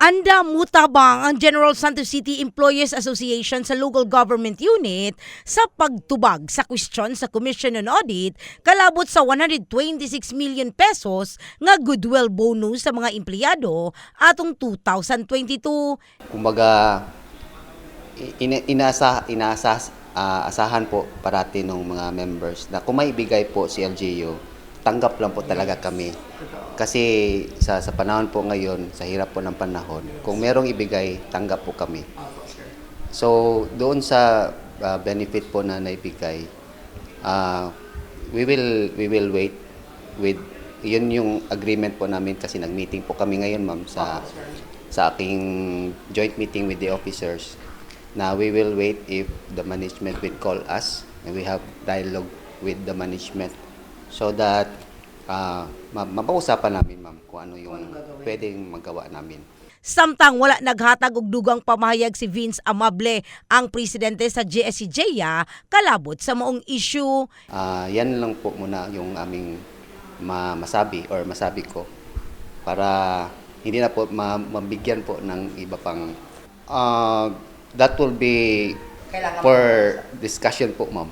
Anda mutabang ang General Santos City Employees Association sa local government unit sa pagtubag sa kwestiyon sa Commission on Audit kalabot sa 126 million pesos nga goodwill bonus sa mga empleyado atong 2022. Kumbaga, asahan po parati ng mga members na kung may ibigay po si LGU, tanggap lang po talaga kami. Kasi sa panahon po ngayon, sa hirap po ng panahon, kung merong ibigay, tanggap po kami. So, doon sa benefit po na naibigay, we will wait with, yun yung agreement po namin kasi nag-meeting po kami ngayon, ma'am, sa aking joint meeting with the officers, na we will wait if the management will call us and we have dialogue with the management so that mapag-usapan namin, ma'am, kung ano yung pwedeng magawa namin. Samtang wala naghatag og dugang pamahayag si Vince Amable, ang presidente sa GSCJA, kalabot sa maong issue. Yan lang po muna yung aming masabi ko para hindi na po mabigyan po ng iba pang that will be for discussion po, ma'am.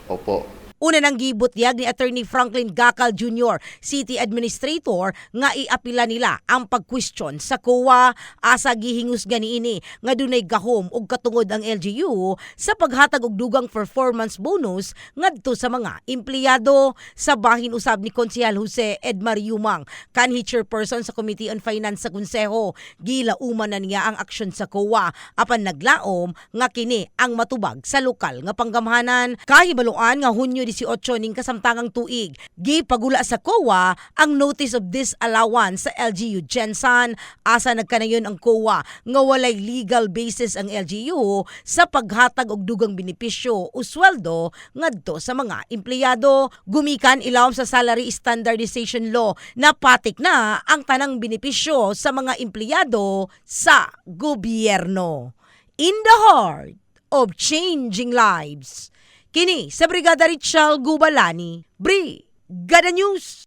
Opo. Una nang gibutyag ni Attorney Franklin Gacal Jr., City Administrator, nga iapila nila ang pagkwestiyon sa COA. Asa gihingus ganiini nga dunay gahom og katungod ang LGU sa paghatag og dugang performance bonus ngadto sa mga empleyado. Sa bahin usab ni Konsehal Jose Edmar Yumang, kanhi chairperson sa Committee on Finance sa Konseho, gilauman na niya ang aksyon sa COA apan naglaom nga kini ang matubag sa lokal nga panggamhanan. Kahibaluan nga Hunyo 18 ning kasamtangang tuig, gipagula sa COA ang notice of disallowance sa LGU Gensan. Asa nagkanayon ang COA nga walay legal basis ang LGU sa paghatag og dugang benepisyo o sweldo ngadto sa mga empleyado. Gumikan ilawom sa Salary Standardization Law na patik na ang tanang benepisyo sa mga empleyado sa gobyerno. In the heart of changing lives. Kini sa Brigada Richelle Gubalani, Brigada News.